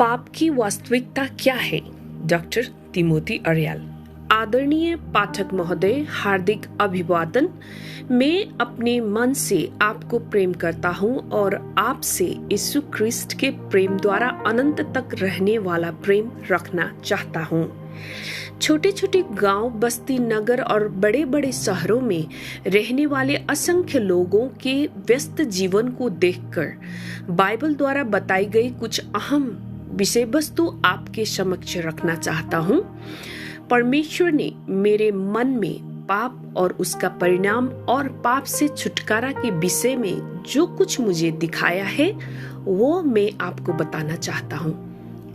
पाप की वास्तविकता क्या है? डॉक्टर तिमोथी अरियल। आदरणीय पाठक महोदय, हार्दिक अभिवादन। मैं अपने मन से आपको प्रेम करता हूँ और आपसे यीशु ख्रिस्ट के प्रेम द्वारा अनंत तक रहने वाला प्रेम रखना चाहता हूँ। छोटे छोटे गांव, बस्ती, नगर और बड़े बड़े शहरों में रहने वाले असंख्य लोगों के व्यस्त जीवन को देखकर बाइबल द्वारा बताई गई कुछ अहम विषय वस्तु आपके समक्ष रखना चाहता हूँ। परमेश्वर ने मेरे मन में पाप और उसका परिणाम और पाप से छुटकारा के विषय में जो कुछ मुझे दिखाया है वो मैं आपको बताना चाहता हूँ।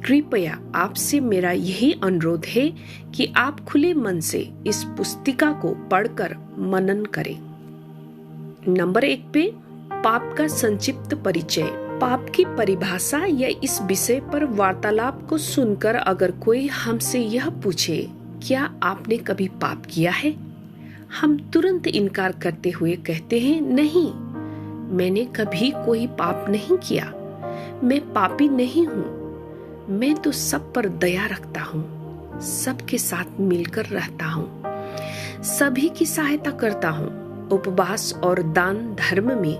कृपया आपसे मेरा यही अनुरोध है कि आप खुले मन से इस पुस्तिका को पढ़कर मनन करें। नंबर 1 पे पाप का संक्षिप्त परिचय। पाप की परिभाषा या इस विषय पर वार्तालाप को सुनकर अगर कोई हमसे यह पूछे, क्या आपने कभी पाप किया है? हम तुरंत इनकार करते हुए कहते हैं, नहीं, मैंने कभी कोई पाप नहीं किया, मैं पापी नहीं हूँ, मैं तो सब पर दया रखता हूँ, सबके साथ मिलकर रहता हूँ, सभी की सहायता करता हूँ, उपवास और दान धर्म में,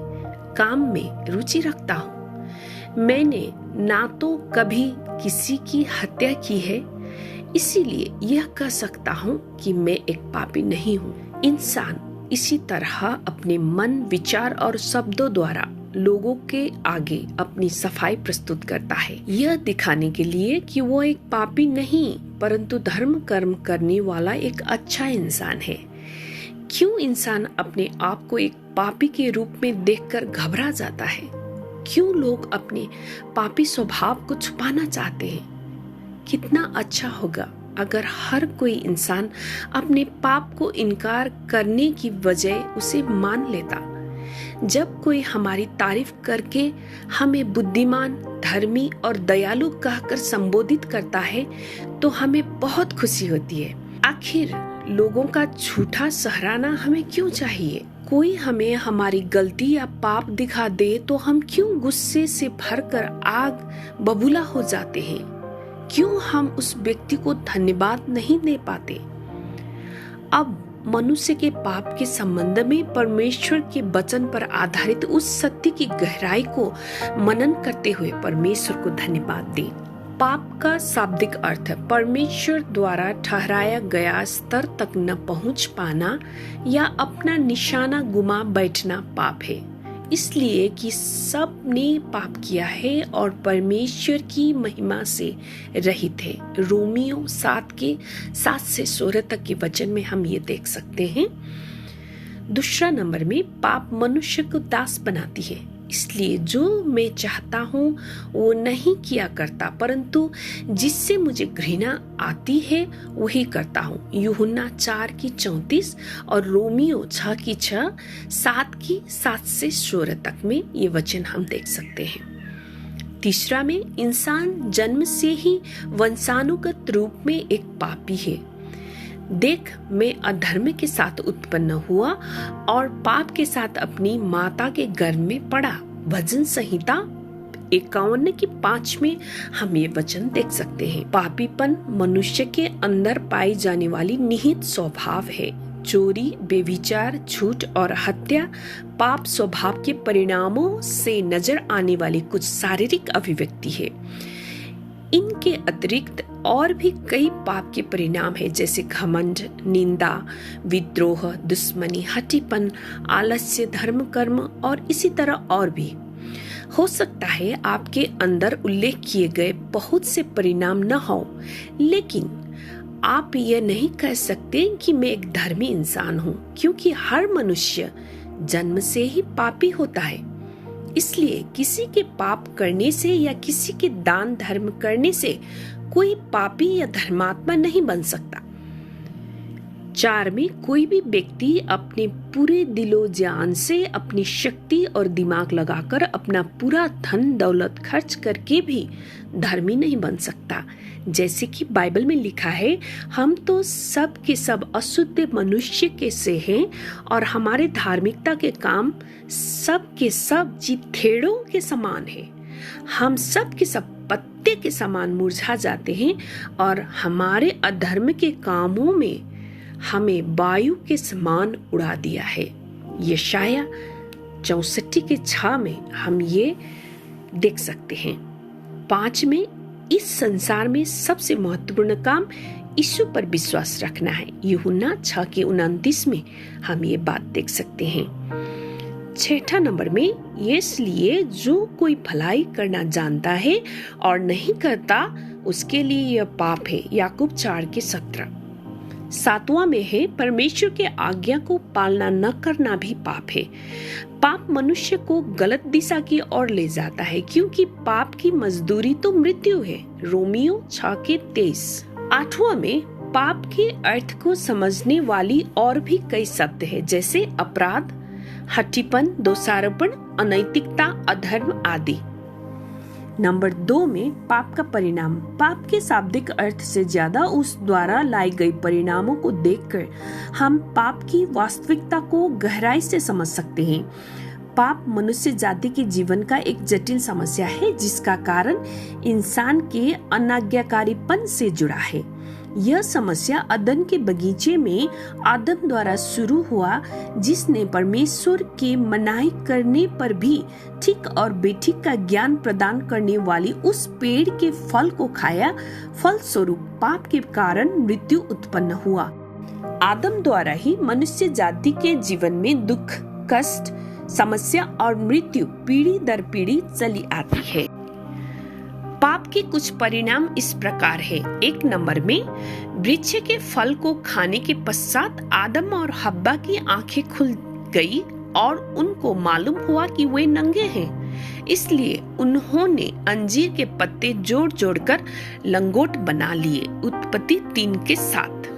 काम में रुचि रखता हूँ, मैंने ना तो कभी किसी की हत्या की है, इसीलिए यह कह सकता हूँ कि मैं एक पापी नहीं हूँ। इंसान इसी तरह अपने मन, विचार और शब्दों द्वारा लोगों के आगे अपनी सफाई प्रस्तुत करता है, यह दिखाने के लिए कि वो एक पापी नहीं परंतु धर्म कर्म करने वाला एक अच्छा इंसान है। क्यों इंसान अपने आप को एक पापी के रूप में देखकर घबरा जाता है? क्यों लोग अपने पापी स्वभाव को छुपाना चाहते हैं? कितना अच्छा होगा अगर हर कोई इंसान अपने पाप को इनकार करने की बजाय उसे मान लेता। जब कोई हमारी तारीफ करके हमें बुद्धिमान, धर्मी और दयालु कहकर संबोधित करता है तो हमें बहुत खुशी होती है। आखिर लोगों का झूठा सराहना हमें क्यों चाहिए? कोई हमें हमारी गलती या पाप दिखा दे तो हम क्यों गुस्से से भरकर आग बबूला हो जाते हैं? क्यों हम उस व्यक्ति को धन्यवाद नहीं दे पाते? अब मनुष्य के पाप के संबंध में परमेश्वर के वचन पर आधारित उस सत्य की गहराई को मनन करते हुए परमेश्वर को धन्यवाद दें। पाप का शाब्दिक अर्थ परमेश्वर द्वारा ठहराया गया स्तर तक न पहुंच पाना या अपना निशाना गुमा बैठना पाप है, इसलिए कि सब ने पाप किया है और परमेश्वर की महिमा से रहित है। रोमियो 7 के 7 से 16 तक के वचन में हम ये देख सकते हैं। दूसरा नंबर में पाप मनुष्य को दास बनाती है, इसलिए जो मैं चाहता हूँ वो नहीं किया करता परंतु जिससे मुझे घृणा आती है वही करता हूँ। यूहन्ना 4 की 34 और रोमियो 6 की 6, 7 की 7 से 16 तक में ये वचन हम देख सकते हैं। तीसरा में इंसान जन्म से ही वंशानुगत रूप में एक पापी है। देख, मैं अधर्म के साथ उत्पन्न हुआ और पाप के साथ अपनी माता के गर्भ में पड़ा। भजन संहिता 51 की 5 में हम ये वचन देख सकते हैं। पापीपन मनुष्य के अंदर पाई जाने वाली निहित स्वभाव है। चोरी, बेविचार, झूठ और हत्या पाप स्वभाव के परिणामों से नजर आने वाली कुछ शारीरिक अभिव्यक्ति है। इनके अतिरिक्त और भी कई पाप के परिणाम है, जैसे घमंड, निंदा, विद्रोह, दुश्मनी, हठीपन, आलस्य, धर्म कर्म और इसी तरह और भी। हो सकता है आपके अंदर उल्लेख किए गए बहुत से परिणाम न हो, लेकिन आप यह नहीं कह सकते कि मैं एक धर्मी इंसान हूँ, क्योंकि हर मनुष्य जन्म से ही पापी होता है। इसलिए किसी के पाप करने से या किसी के दान धर्म करने से कोई पापी या धर्मात्मा नहीं बन सकता। 4 में कोई भी व्यक्ति अपने पूरे दिलो जान से, अपनी शक्ति और दिमाग लगाकर, अपना पूरा धन दौलत खर्च करके भी धर्मी नहीं बन सकता। जैसे कि बाइबल में लिखा है, हम तो सब के सब अशुद्ध मनुष्य के से हैं और हमारे धार्मिकता के काम सब के सब चिथेड़ों के समान है। हम सब के सब पत्ते के समान मुरझा जाते हैं और हमारे अधर्म के कामों में हमें वायु के समान उड़ा दिया है। यशाया 64 के 6 में हम ये देख सकते हैं। 5 में, इस संसार में सबसे महत्वपूर्ण काम यीशु पर विश्वास रखना है। यूहन्ना 6 के 29 में हम ये बात देख सकते हैं। 6 नंबर में, इसलिए जो कोई भलाई करना जानता है और नहीं करता उसके लिए यह पाप है। याकूब 4 के 17। 7वां में है, परमेश्वर के आज्ञा को पालना न करना भी पाप है। पाप मनुष्य को गलत दिशा की ओर ले जाता है, क्योंकि पाप की मजदूरी तो मृत्यु है। रोमियो 6 के 23। 8वां में, पाप के अर्थ को समझने वाली और भी कई शब्द है, जैसे अपराध, हठीपन, दोषारोपण, अनैतिकता, अधर्म आदि। नंबर 2 में, पाप का परिणाम। पाप के शाब्दिक अर्थ से ज्यादा उस द्वारा लाई गई परिणामों को देखकर हम पाप की वास्तविकता को गहराई से समझ सकते हैं। पाप मनुष्य जाति के जीवन का एक जटिल समस्या है, जिसका कारण इंसान के अनाज्ञाकारीपन से जुड़ा है। यह समस्या अदन के बगीचे में आदम द्वारा शुरू हुआ, जिसने परमेश्वर के मनाही करने पर भी ठीक और बेठीक का ज्ञान प्रदान करने वाली उस पेड़ के फल को खाया। फलस्वरूप पाप के कारण मृत्यु उत्पन्न हुआ। आदम द्वारा ही मनुष्य जाति के जीवन में दुख, कष्ट, समस्या और मृत्यु पीढ़ी दर पीढ़ी चली आती है। पाप के कुछ परिणाम इस प्रकार है। 1 नंबर में, वृक्ष के फल को खाने के पश्चात आदम और हब्बा की आंखें खुल गई और उनको मालूम हुआ कि वे नंगे हैं। इसलिए उन्होंने अंजीर के पत्ते जोड़ जोड़कर लंगोट बना लिए। उत्पत्ति 3 के 7।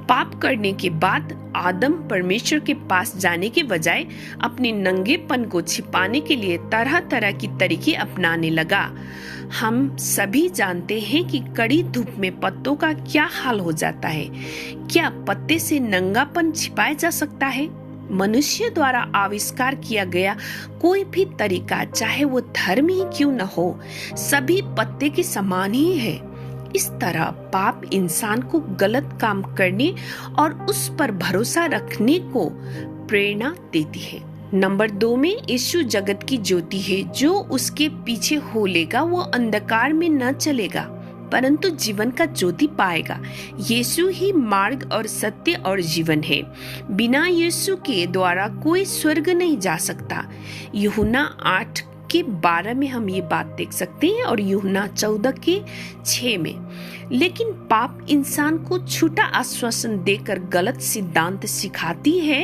पाप करने के बाद आदम परमेश्वर के पास जाने के बजाय अपने नंगेपन को छिपाने के लिए तरह तरह की तरीके अपनाने लगा। हम सभी जानते हैं कि कड़ी धूप में पत्तों का क्या हाल हो जाता है। क्या पत्ते से नंगापन छिपाया जा सकता है? मनुष्य द्वारा आविष्कार किया गया कोई भी तरीका, चाहे वो धर्म ही क्यों न हो, सभी पत्ते के समान ही है। इस तरह पाप इंसान को गलत काम करने और उस पर भरोसा रखने को प्रेरणा देती है। नंबर 2 में, यीशु जगत की ज्योति है। जो उसके पीछे हो लेगा वो अंधकार में न चलेगा, परंतु जीवन का ज्योति पाएगा। यीशु ही मार्ग और सत्य और जीवन है। बिना यीशु के द्वारा कोई स्वर्ग नहीं जा सकता। यूहन्ना 8 के 12 में हम ये बात देख सकते हैं और यूहन्ना 14 के 6 में। लेकिन पाप इंसान को झूठा आश्वासन देकर गलत सिद्धांत सिखाती है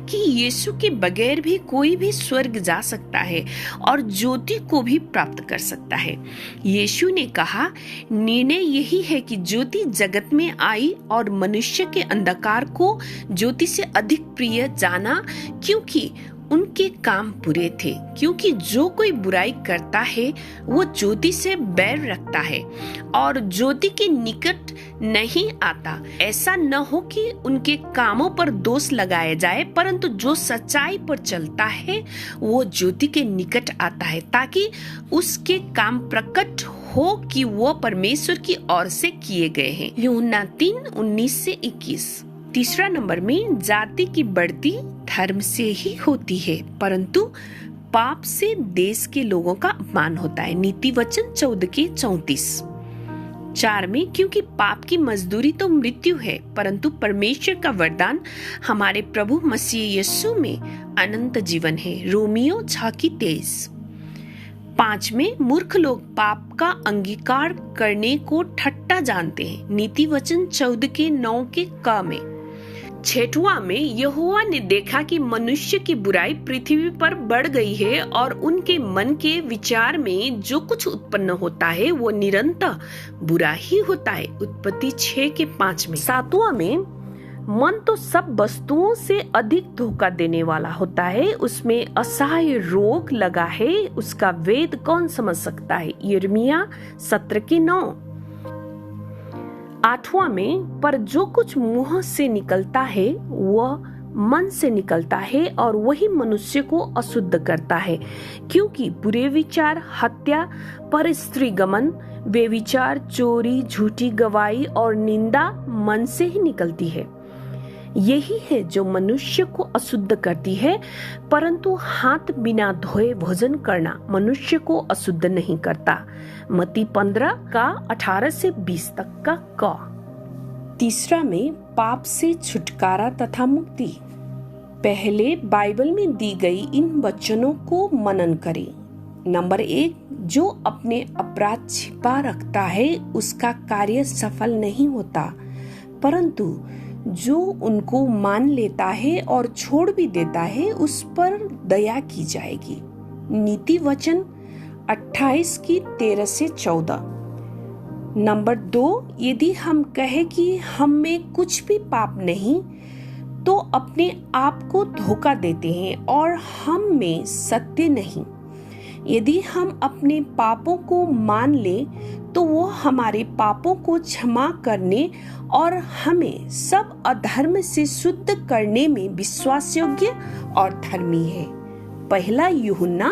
कि यीशु के बगैर भी कोई भी स्वर्ग जा सकता है और ज्योति को भी प्राप्त कर सकता है। यीशु ने कहा, निर्णय यही है कि ज्योति जगत में आई और मनुष्य के अंधकार को ज्योति से अधिक प्रिय जाना, क्योंकि उनके काम बुरे थे। क्योंकि जो कोई बुराई करता है वो ज्योति से बैर रखता है और ज्योति के निकट नहीं आता। ऐसा न हो कि उनके कामों पर दोष लगाया जाए, परंतु जो सच्चाई पर चलता है वो ज्योति के निकट आता है, ताकि उसके काम प्रकट हो कि वो परमेश्वर की ओर से किए गए हैं। यूहन्ना 3:19 से 21। 3 नंबर में, जाति की बढ़ती धर्म से ही होती है, परंतु पाप से देश के लोगों का अपमान होता है। नीति वचन 14 के 34। 4 में, क्योंकि पाप की मजदूरी तो मृत्यु है, परंतु परमेश्वर का वरदान हमारे प्रभु मसीह यीशु में अनंत जीवन है। रोमियो 6 की 23। 5 में, मूर्ख लोग पाप का अंगीकार करने को ठट्टा जानते हैं। नीति वचन 14 के 9 के क में। 6वां में, यहोवा ने देखा कि मनुष्य की बुराई पृथ्वी पर बढ़ गई है और उनके मन के विचार में जो कुछ उत्पन्न होता है वो निरंतर बुरा ही होता है। उत्पत्ति 6 के 5 में। 7वां में, मन तो सब वस्तुओं से अधिक धोखा देने वाला होता है, उसमें असह्य रोग लगा है, उसका वेद कौन समझ सकता है। यिर्मयाह 17 के 9। 8वां में, पर जो कुछ मुंह से निकलता है वह मन से निकलता है और वही मनुष्य को अशुद्ध करता है, क्योंकि बुरे विचार, हत्या, परस्त्रीगमन, बेविचार, चोरी, झूठी गवाही और निंदा मन से ही निकलती है। यही है जो मनुष्य को अशुद्ध करती है, परंतु हाथ बिना धोए भोजन करना मनुष्य को अशुद्ध नहीं करता। मत्ती 15 का 18 से 20 तक का क। तीसरा में पाप से छुटकारा तथा मुक्ति। पहले बाइबल में दी गई इन वचनों को मनन करें। नंबर 1, जो अपने अपराध छिपा रखता है उसका कार्य सफल नहीं होता, परंतु जो उनको मान लेता है और छोड़ भी देता है उस पर दया की जाएगी। नीति वचन 28 की 13 से 14। नंबर 2, यदि हम कहें कि हम में कुछ भी पाप नहीं तो अपने आप को धोखा देते हैं और हम में सत्य नहीं। यदि हम अपने पापों को मान लें तो वो हमारे पापों को क्षमा करने और हमें सब अधर्म से शुद्ध करने में विश्वास योग्य और धर्मी है। पहला यूहन्ना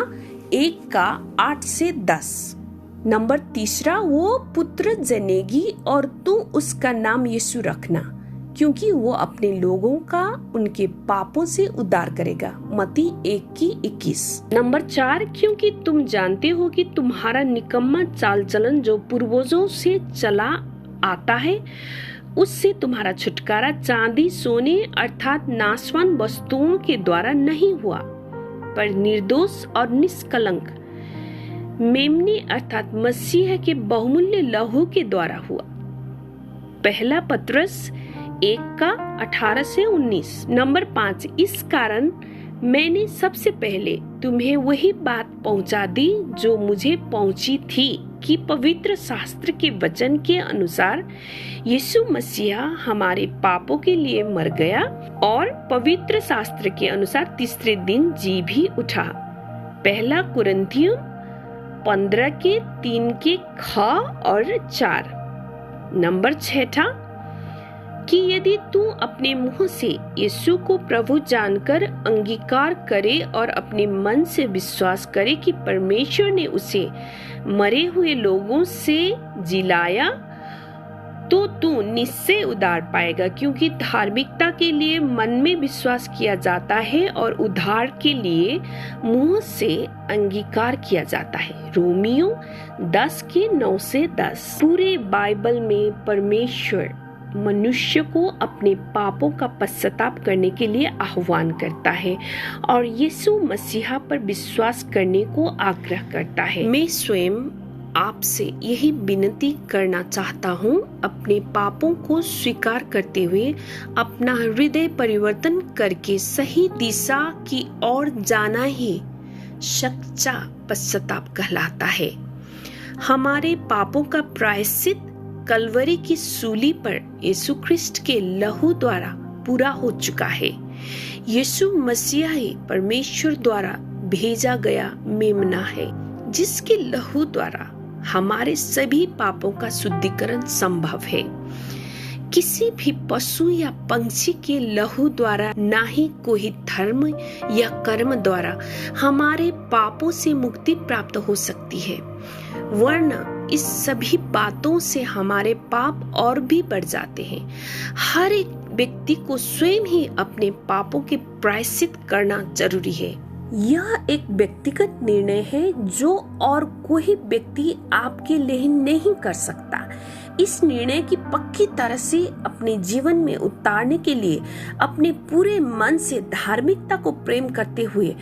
1 का 8 से 10। नंबर 3, वो पुत्र जनेगी और तू उसका नाम यीशु रखना, क्योंकि वो अपने लोगों का उनके पापों से उद्धार करेगा। मत्ती 1 की 21। नंबर 4, क्योंकि तुम जानते हो कि तुम्हारा निकम्मा चाल चलन जो पूर्वजों से चला आता है उससे तुम्हारा छुटकारा चांदी सोने अर्थात नाशवान वस्तुओं के द्वारा नहीं हुआ, पर निर्दोष और निष्कलंक मेमने अर्थात मसीह के बहुमूल्य लहू के द्वारा हुआ। पहला पत्रस 1 का 18 से 19। नंबर 5, इस कारण मैंने सबसे पहले तुम्हें वही बात पहुंचा दी जो मुझे पहुंची थी कि पवित्र शास्त्र के वचन के अनुसार यीशु मसीह हमारे पापों के लिए मर गया और पवित्र शास्त्र के अनुसार तीसरे दिन जी भी उठा। पहला कुरिन्थियों 15 के 3 के ख और 4। नंबर 6, कि यदि तू अपने मुंह से यीशु को प्रभु जानकर अंगीकार करे और अपने मन से विश्वास करे कि परमेश्वर ने उसे मरे हुए लोगों से जिलाया, तो तू निश्चय उद्धार पाएगा, क्योंकि धार्मिकता के लिए मन में विश्वास किया जाता है और उद्धार के लिए मुंह से अंगीकार किया जाता है। रोमियो 10 के 9 से 10। पूरे बाइबल में परमेश्वर मनुष्य को अपने पापों का पश्चाताप करने के लिए आह्वान करता है और यीशु मसीहा पर विश्वास करने को आग्रह करता है। मैं स्वयं आपसे यही विनती करना चाहता हूँ, अपने पापों को स्वीकार करते हुए अपना हृदय परिवर्तन करके सही दिशा की ओर जाना ही सच्चा पश्चाताप कहलाता है। हमारे पापों का प्रायश्चित कलवरी की सूली पर यीशु ख्रिस्ट के लहू द्वारा पूरा हो चुका है। यीशु मसीह ही परमेश्वर द्वारा भेजा गया मेमना है, जिसके लहू द्वारा हमारे सभी पापों का शुद्धिकरण संभव है। किसी भी पशु या पंछी के लहू द्वारा ना ही कोई धर्म या कर्म द्वारा हमारे पापों से मुक्ति प्राप्त हो सकती है, वरना इस सभी बातों से हमारे पाप और भी बढ़ जाते हैं। हर एक व्यक्ति को स्वयं ही अपने पापों के प्रायश्चित करना जरूरी है। यह एक व्यक्तिगत निर्णय है जो और कोई व्यक्ति आपके लिए नहीं कर सकता। इस निर्णय की पक्की तरह से अपने जीवन में उतारने के लिए अपने पूरे मन से धार्मिकता को प्रेम करते हुए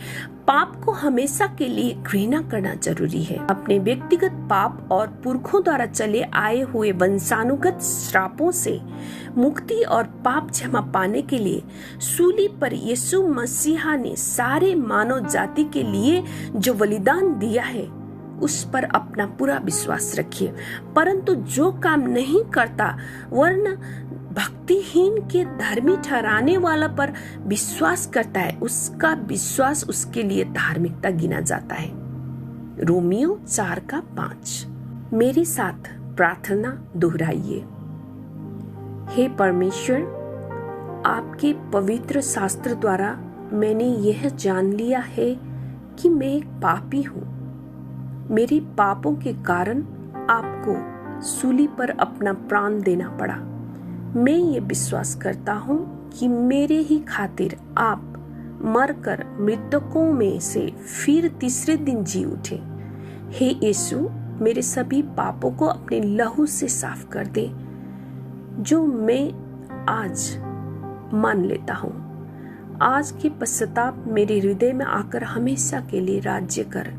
पाप को हमेशा के लिए घृणा करना जरूरी है। अपने व्यक्तिगत पाप और पुरखों द्वारा चले आए हुए वंशानुगत श्रापों से मुक्ति और पाप क्षमा पाने के लिए सूली पर यीशु मसीहा ने सारे मानव जाति के लिए जो बलिदान दिया है उस पर अपना पूरा विश्वास रखिए। परंतु जो काम नहीं करता वरना भक्तिहीन के धर्मी ठहराने वाला पर विश्वास करता है, उसका विश्वास उसके लिए धार्मिकता गिना जाता है। रोमियो 4 का 5। मेरे साथ प्रार्थना दोहराइए। हे परमेश्वर, आपके पवित्र शास्त्र द्वारा मैंने यह जान लिया है कि मैं एक पापी हूँ। मेरे पापों के कारण आपको सूली पर अपना प्राण देना पड़ा। मैं ये विश्वास करता हूँ कि मेरे ही खातिर आप मरकर मृतकों में से फिर तीसरे दिन जी उठे। हे यीशु, मेरे सभी पापों को अपने लहू से साफ कर दे, जो मैं आज मान लेता हूँ। आज के पश्चाताप मेरे हृदय में आकर हमेशा के लिए राज्य कर।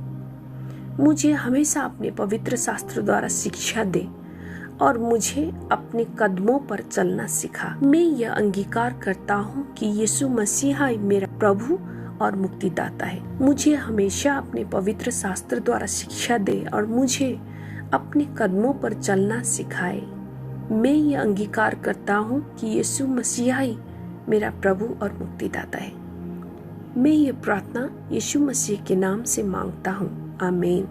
मुझे हमेशा अपने पवित्र शास्त्र द्वारा शिक्षा दे और मुझे अपने कदमों पर चलना सिखा। मैं यह अंगीकार करता हूँ कि यीशु मसीह मेरा प्रभु और मुक्तिदाता है। मुझे हमेशा अपने पवित्र शास्त्र द्वारा शिक्षा दे और मुझे अपने कदमों पर चलना सिखाए। मैं यह अंगीकार करता हूँ कि यीशु मसीह मेरा प्रभु और मुक्तिदाता है। मैं ये प्रार्थना यीशु मसीह के नाम से मांगता हूँ, आमीन।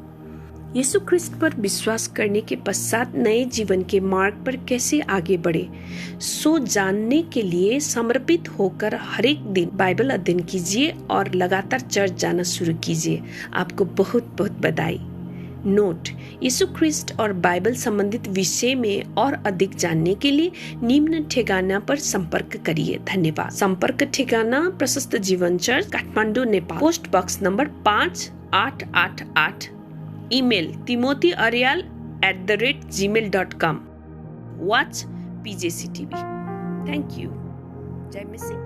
यीशु ख्रिस्त पर विश्वास करने के पश्चात नए जीवन के मार्ग पर कैसे आगे बढ़े, सो जानने के लिए समर्पित होकर हर एक दिन बाइबल अध्ययन कीजिए और लगातार चर्च जाना शुरू कीजिए। आपको बहुत बहुत बधाई। नोट: यीशु ख्रिस्त और बाइबल संबंधित विषय में और अधिक जानने के लिए निम्न ठिकाना पर संपर्क करिए। धन्यवाद। संपर्क ठिकाना: प्रशस्त जीवन church, Kathmandu, Nepal. Post box number 5888। Email: timothyarial@gmail.com। Watch PJCTV। Thank you. जय मसीह।